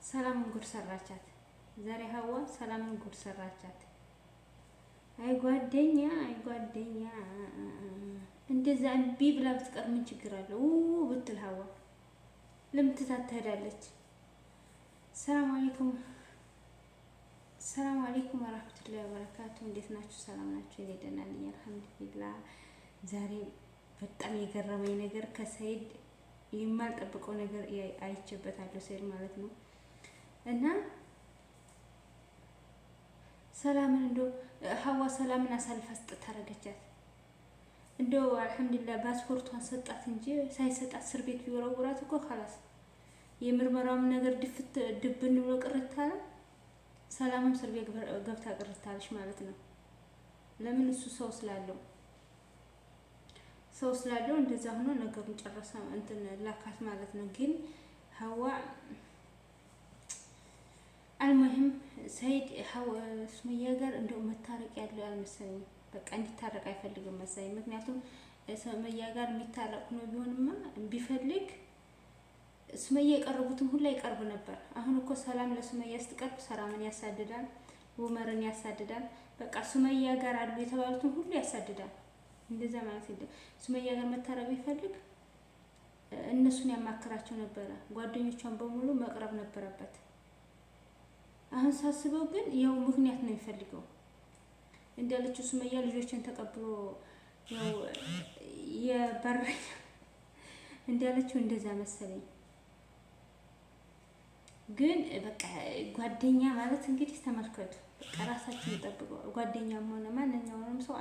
ሰላምን ጉድ ሰራቻት። ዛሬ ሀዋ ሰላምን ጉድ ሰራቻት። አይ ጓደኛ እንደዛ እምቢ ብላ ብትቀር ምን ችግር አለው? ብትል ሀዋ ለምን ትሄዳለች? ሰላም አለይኩም ወራህመቱላሂ ወበረካቱ። እንዴት ናችሁ? ሰላም ናችሁ? እኔ ደህና ነኝ አልሐምዱሊላህ። ዛሬ በጣም የገረመኝ ነገር ከሰይድ የማልጠብቀው ነገር አይቼበታለሁ። ሰይድ ማለት ነው እና ሰላምን ሀዋ ሰላምን አሳልፋ ስጥት አደረገቻት። እንደው አልሐምዱሊላህ ፓስፖርቷን ሰጣት እንጂ ሳይሰጣት እስር ቤት ቢወረውራት እኮ خلاص የምርመራውም ነገር ድብን ብሎ ቅርት አለ። ሰላምም እስር ቤት ገብታ ቅርት አለች ማለት ነው። ለምን? እሱ ሰው ስላለው እንደዛ ሆኖ ነገሩን ጨረሰ እንትን ላካት ማለት ነው። ግን ሀዋ አልሙሂም ሰይድ ሱመያ ጋር እንደው መታረቅ ያለው አልመሰለኝም። በቃ እንዲታረቅ አይፈልግም መሰለኝ። ምክንያቱም ሱመያ ጋር የሚታረቅ ነው ቢሆንማ ቢፈልግ ሱመያ የቀረቡትን ሁላ ይቀርብ ነበር። አሁን እኮ ሰላም ለሱመያ ስትቀርብ ሰላምን ያሳድዳል፣ ኡመርን ያሳድዳል። በቃ ሱመያ ጋር አሉ የተባሉትን ሁሉ ያሳድዳል። እንደዛ ማለት አይደለም። ሱመያ ጋር መታረቅ ቢፈልግ እነሱን ያማክራቸው ነበረ። ጓደኞቿን በሙሉ መቅረብ ነበረበት። አሁን ሳስበው ግን ያው ምክንያት ነው የሚፈልገው። እንዳለችው ሱመያ ልጆችን ተቀብሎ ያው የበረኛ እንዳለችው እንደዛ መሰለኝ። ግን በቃ ጓደኛ ማለት እንግዲህ ተመልከቱ። በቃ ራሳችን እንጠብቀው። ጓደኛም ሆነ ማንኛውንም ሰው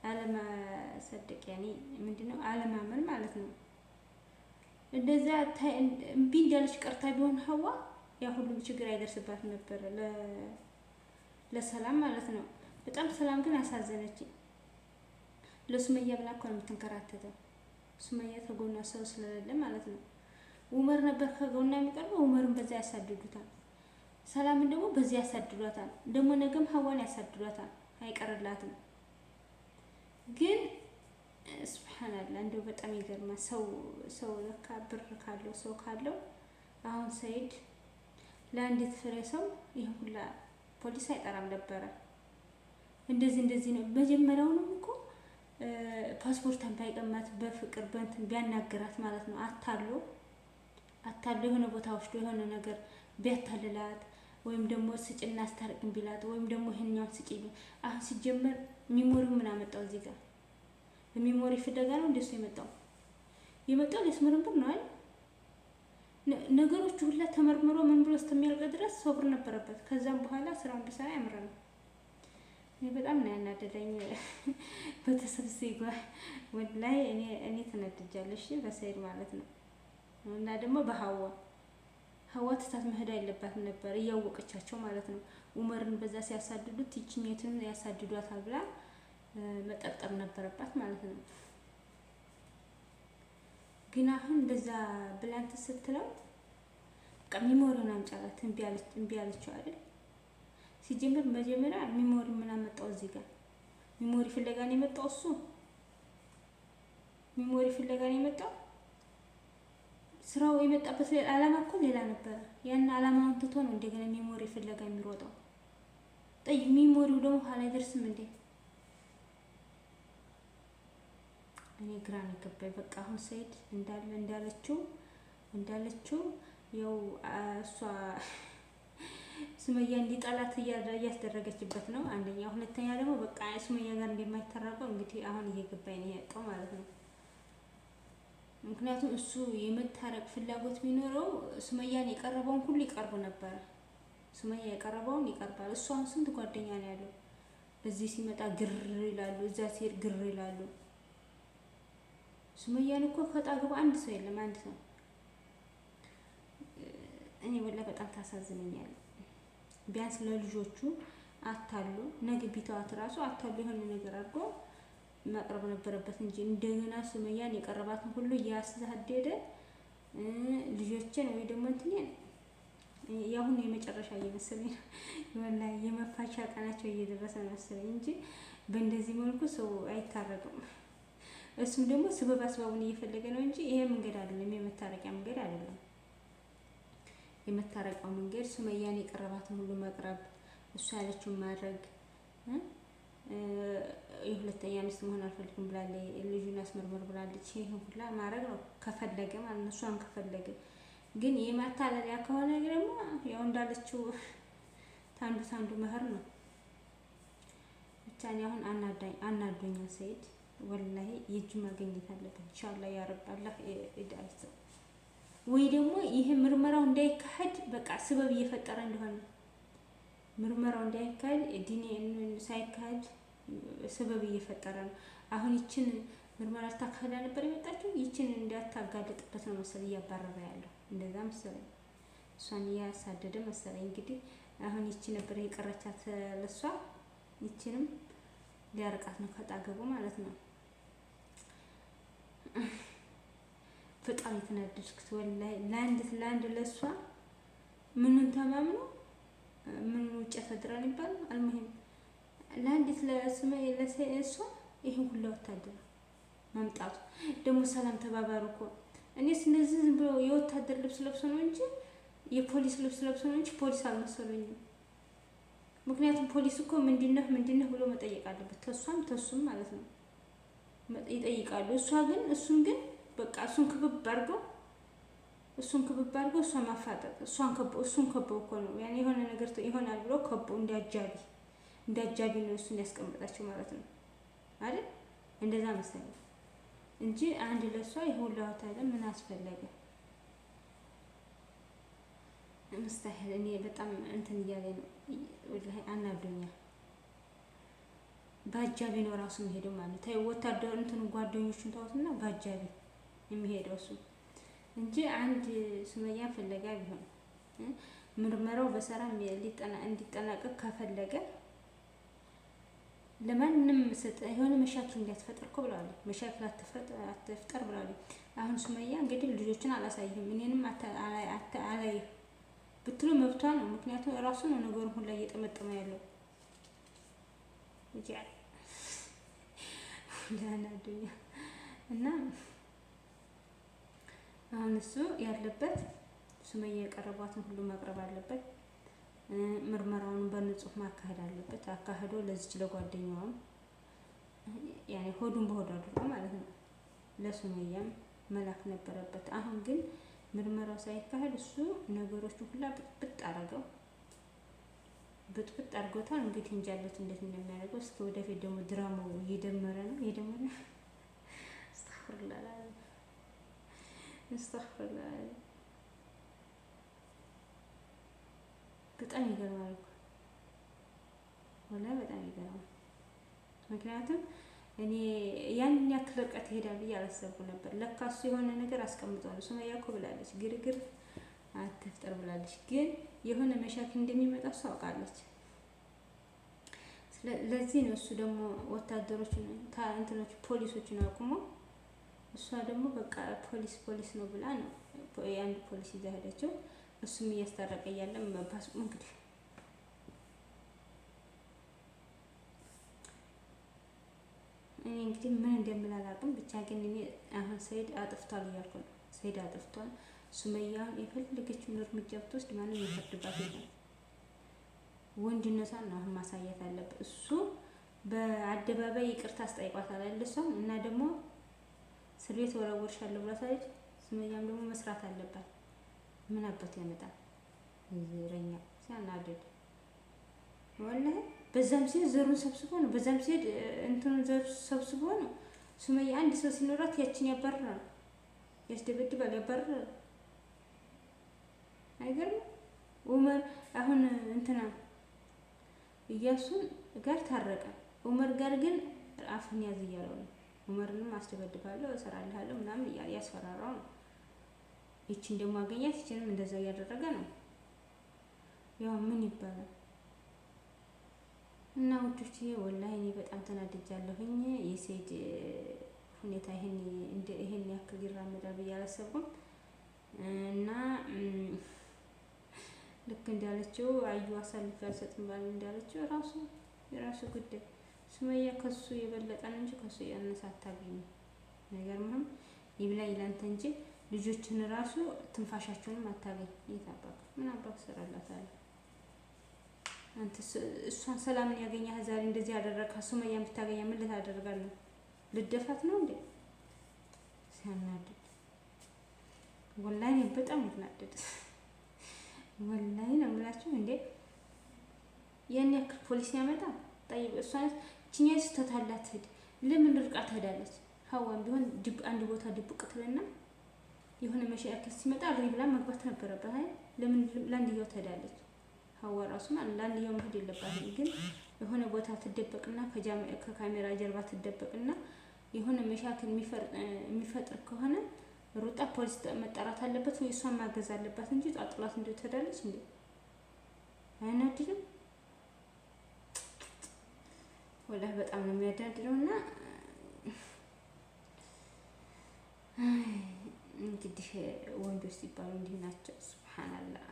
አለማሰደቅ ያኔ ምንድነው አለማመን ማለት ነው። እንደዛ እምቢ እንዳለች ቀርታ ቢሆን ሀዋ ያ ሁሉም ችግር አይደርስባትም ነበር ለሰላም ማለት ነው። በጣም ሰላም ግን አሳዘነችኝ። ለሱመያ ብላ እኮ ነው የምትንከራተተው። ሱመያ ተጎኗ ሰው ስለሌለ ማለት ነው። ኡመር ነበር ከጎኗ የሚቀርበው። ኡመርን በዛ ያሳድዱታል። ሰላምን ደግሞ በዚህ ያሳድዷታል። ደግሞ ነገም ሀዋን ያሳድዷታል። አይቀርላትም። ግን ሱብሃንአላህ እንደው በጣም ይገርማል። ሰው ለካ ብር ካለው ሰው ካለው አሁን ሰይድ ለአንዲት ፍሬ ሰው ይሄ ሁላ ፖሊስ አይጠራም ነበረ። እንደዚህ ነው። መጀመሪያውንም እኮ ፓስፖርቷን ባይቀማት በፍቅር በእንትን ቢያናግራት ማለት ነው። አታሎ የሆነ ቦታ ወስዶ የሆነ ነገር ቢያታልላት ወይም ደግሞ ስጭና አስታርቅም ቢላት ወይም ደግሞ ይሄኛውን ስጪ። አሁን ሲጀመር ሚሞሪው ምን አመጣው እዚህ ጋር? ለሚሞሪ ፍለጋ ነው እንደሱ የመጣው ለስምርምር ነው አይደል? ነገሮቹ ሁላ ተመርምሮ ምን ብሎ እስከሚያልቅ ድረስ ሶብር ነበረበት። ከዛም በኋላ ስራውን ቢሰራ ያምራል። እኔ በጣም ነው ያናደደኝ በተሰብስይ ወላሂ እኔ ተነድጃለሽ በሰይድ ማለት ነው። እና ደግሞ ሀዋ ትታት መሄድ አይለባትም ነበር እያወቀቻቸው ማለት ነው። ኡመርን በዛ ሲያሳድዱት ይችኛቱን ያሳድዷታል ብላ መጠርጠር ነበረባት ማለት ነው። ግን አሁን እንደዛ ብላንት ስትለው በቃ ሚሞሪውን አምጫላት እምቢ አለችው አይደል? ሲጀምር መጀመሪያ ሚሞሪ ምን አመጣው እዚህ ጋር? ሚሞሪ ፍለጋ ነው የመጣው እሱ። ሚሞሪ ፍለጋ ነው የመጣው። ስራው የመጣበት ዓላማ እኮ ሌላ ነበረ። ያን ዓላማውን ትቶ ነው እንደገና ሚሞሪ ፍለጋ የሚሮጠው። ሚሞሪው ደግሞ ኋላ አይደርስም እንዴ? እኔ ግራ ነው የገባኝ። በቃ አሁን ሰይድ እንዳለችው ያው እሷ ሱመያ እንዲጠላት እያስደረገችበት ነው አንደኛ። ሁለተኛ ደግሞ በቃ ሱመያ ጋር እንደማይተራቀው እንግዲህ አሁን እየገባኝ ነው ያጣው ማለት ነው። ምክንያቱም እሱ የመታረቅ ፍላጎት ቢኖረው ሱመያን የቀረበውን ሁሉ ይቀርቡ ነበር። ሱመያ የቀረበውን ይቀርባል። እሱ አሁን ስንት ጓደኛ ነው ያለው? እዚህ ሲመጣ ግር ይላሉ፣ እዛ ሲሄድ ግር ይላሉ። ሱመያን እኮ ከጣግባ አንድ ሰው የለም። አንድ ሰው እኔ ወላሂ በጣም ታሳዝነኛል። ቢያንስ ለልጆቹ አታሉ ነገ ቢተዋት ራሱ አታሉ የሆነ ነገር አድርጎ ማቅረብ ነበረበት እንጂ እንደገና ሱመያን የቀረባትን ሁሉ እያሳደደ ልጆችን ወይ ደግሞ እንትን ያሁን የመጨረሻ እየመሰለኝ ወላሂ የመፋቻ ቀናቸው እየደረሰ መሰለኝ እንጂ በእንደዚህ መልኩ ሰው አይታረቅም። እሱም ደግሞ ስበብ አስባቡን እየፈለገ ነው እንጂ ይሄ መንገድ አይደለም፣ የመታረቂያ መንገድ አይደለም። የመታረቂያው መንገድ ሱመያን የቀረባትን ሁሉ መቅረብ፣ እሷ ያለችውን ማድረግ። የሁለተኛ ሚስት መሆን አልፈልግም ብላለች። ልጁን አስመርመር ብላለች። ይሄን ሁላ ማድረግ ነው ከፈለገ ማለት ነው። እሷን ከፈለገ ግን የማታለያ ከሆነ ደግሞ ያው እንዳለችው ታንዱ መህር ነው። ብቻ እኔ አሁን አናዶኛል ሰኢድ ወላሂ የእጁ ማግኘት አለበት። ኢንሻአላህ ያ ረብ አላህ ይዳይሰው። ወይ ደግሞ ይሄ ምርመራው እንዳይካሄድ በቃ ስበብ እየፈጠረ እንደሆነ ምርመራው እንዳይካሄድ ዲኔ ሳይካሄድ ስበብ እየፈጠረ ነው። አሁን ይችን ምርመራ ታካሂዳ ነበር የመጣችው። ይችን እንዳታጋለጥበት ነው መሰለኝ እያባረረ ያለው። እንደዛ መሰለኝ እሷን እያሳደደ መሰለኝ። እንግዲህ አሁን ይቺ ነበር የቀረቻት ለሷ። ይችንም ሊያርቃት ነው ከጣገቡ ማለት ነው። በጣም የተናደድኩት ወላሂ ለአንድ ለሷ ምኑን ተማምኖ ምን ውጭ ተድራን ይባል አልሙሂም ለአንዲት ለእሷ ይሄን ሁሉ ወታደር ማምጣቱ ደግሞ ሰላም ተባባሩ እኮ። እኔስ እነዚህ ዝም ብሎ የወታደር ልብስ ለብሶ ነው እንጂ የፖሊስ ልብስ ለብሶ ነው እንጂ ፖሊስ አልመሰሉኝም። ምክንያቱም ፖሊስ እኮ ምንድነህ ብሎ መጠየቅ አለበት። ተሱም ማለት ነው ይጠይቃሉ። እሱን ግን በቃ እሱን ክብብ አድርገው እሷን ማፋጠጥ እሱን ከበው እኮ ነው ያኔ የሆነ ነገር ይሆናል ብሎ ከበው እንዳጃቢ ነው እሱን ያስቀምጣቸው ማለት ነው አይደል? እንደዛ መሰለኝ እንጂ አንድ ለሷ ይሁን ለወታለ ምን አስፈለገ? መስታህል እኔ በጣም እንትን እያለ ነው ወላሂ አናዶኛል። ባጃቢ ነው ራሱ የሚሄደው ማለት ታይ ወታደር እንትን ጓደኞቹን ታውትና ባጃቢ የሚሄደው እሱ እንጂ አንድ ሱመያ ፈለጋ ቢሆን ምርመራው በሰላም እንዲጠናቀቅ ከፈለገ ለማንም የሆነ መሻክል እንዲያትፈጠር እኮ ብለዋለች። መሻክል አትፍጠር ብለዋለች። አሁን ሱመያ እንግዲህ ልጆችን አላሳይም እኔንም አላይ ብትሉ መብቷ ነው። ምክንያቱም እራሱ ነው ነገሩን ሁላ እየጠመጠመ ያለው ይጃል ለናዱኛ እና አሁን እሱ ያለበት ሱመያ የቀረቧትን ሁሉ ማቅረብ አለበት። ምርመራውን በንጹህ ማካሄድ አለበት። አካሄዶ ለዚች ለጓደኛዋም ያኔ ሆዱን በሆዱ አድርጎ ማለት ነው ለሱመያም መላክ ነበረበት። አሁን ግን ምርመራው ሳይካሄድ እሱ ነገሮችን ሁላ ብጥብጥ አድርጎታል። እንግዲህ እንጃለት እንዴት እንደሚያደርገው እስከ ወደፊት ደግሞ ድራማው እየደመረ ነው አስተግፍሩላህ በጣም ይገርማል እኮ ወላሂ በጣም ይገርማል። ምክንያቱም እኔ ያንን ያክል ርቀት ይሄዳል ብዬ አላሰብኩ ነበር። ለካ እሱ የሆነ ነገር አስቀምጦ ነው። ሱመያ እኮ ብላለች ግርግር አትፍጠር ብላለች። ግን የሆነ መሻክል እንደሚመጣ እሱ አውቃለች። ለዚህ ነው እሱ ደግሞ ወታደሮችን ፖሊሶችን አቁሞ እሷ ደግሞ በቃ ፖሊስ ነው ብላ ነው የአንድ ፖሊስ ይዛ ሄደችው። እሱም እያስታረቀ እያለ መባስ እንግዲህ እኔ እንግዲህ ምን እንደምል አላውቅም። ብቻ ግን እኔ አሁን ሰኢድ አጥፍቷል እያልኩ ነው። ሰኢድ አጥፍቷል። ሱመያን የፈለገችውን እርምጃ ብትወስድ ማንም የሚፈርድባት የለም። ወንድነቷን ነው አሁን ማሳየት አለበት። እሱ በአደባባይ ይቅርታ አስጠይቋታል አይደለም እና ደግሞ እስር ቤት ወረወርሻለሁ ብላታለች። ሱመያም ደግሞ መስራት አለባት። ምን አባት ያመጣል ዝረኛ ሲያናድድ ወላሂ። በዛም ሲሄድ ዘሩን ሰብስቦ ነው፣ በዛም ሲሄድ እንትኑን ሰብስቦ ነው። ሱመያ አንድ ሰው ሲኖራት ያችን ያባርራል፣ ያስደበድባል፣ ያባርራል። አይገርም? ኡመር አሁን እንትና እያሱን ጋር ታረቀ። ኡመር ጋር ግን አፍን ያዝ እያለው ነው። ኡመርንም አስደበድባለሁ እሰራልሃለሁ ምናምን እያለ ያስፈራራው ነው። ይችን ደግሞ አገኛት፣ ይችንም እንደዛ እያደረገ ነው። ያው ምን ይባላል እና ውዶቼ ወላሂ እኔ በጣም ተናድጃለሁኝ። የሰኢድ ሁኔታ ይሄን ያክል ይራመዳል ብዬ አላሰብኩም። እና ልክ እንዳለችው አዩ አሳልፌ አልሰጥም ባል እንዳለችው የራሱ ጉዳይ። ሱመያ ከሱ የበለጠ ነው እንጂ ከሱ ያነሰ አታገኝም። ነገር ምንም ይብላኝ ላንተ እንጂ ልጆችን ራሱ ትንፋሻቸውንም አታገኝ። የታባክ ምን አባክ ሰራላታለህ አንተ? እሷን ሰላምን ያገኛህ ዛሬ እንደዚህ ያደረግካ ሱመያን ብታገኛ ምን ልታደርጋለህ? ልደፋት ነው እንዴ? ሲያናድድ ወላሂ በጣም የተናደደ ወላሂ ነው የምላችሁ። እንዴ ያን ያክል ፖሊስ ያመጣ ጠይብ። እሷን እቺኛ ስተታላት ሄድ ለምን ርቃ ትሄዳለች? ሀዋን ቢሆን አንድ ቦታ ድብቅ ትልና የሆነ መሻከል ሲመጣ አብሪ ብላ መግባት ነበረበት። አይ ለምን ለአንድየው ትሄዳለች? ሀዋ ራሱ ማለት ለአንድየው መሄድ የለባትም። ግን የሆነ ቦታ ትደበቅና ከካሜራ ጀርባ ትደበቅና የሆነ መሻከል የሚፈጥር ከሆነ ሩጣ ፖሊስ መጠራት አለበት ወይ እሷን ማገዝ አለባት እንጂ ጣጥላት እንዴት ትሄዳለች እንዴ? አይናድድም? ወላሂ በጣም ነው የሚያዳድረውና እንግዲህ ወንዶች ሲባሉ እንዲህ ናቸው። ሱብሃንአላህ።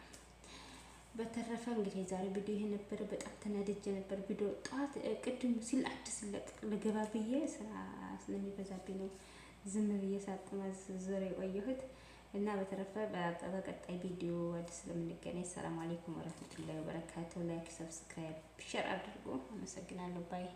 በተረፈ እንግዲህ የዛሬ ቪዲዮ ይሄ ነበር። በጣም ተናድጄ ነበር። ቪዲዮ ጠዋት ቅድም ሲል አዲስ ለቅቅ ልገባ ብዬ ስራ ስለሚበዛብኝ ነው ዝም ብዬ ሳጥማዝር የቆየሁት እና በተረፈ በቀጣይ ቪዲዮ አዲስ ስለምንገናኝ ሰላም አለይኩም ወራህመቱላሂ ወበረካቱ። ላይክ፣ ሰብስክራይብ፣ ሼር አድርጉ። አመሰግናለሁ። ባይ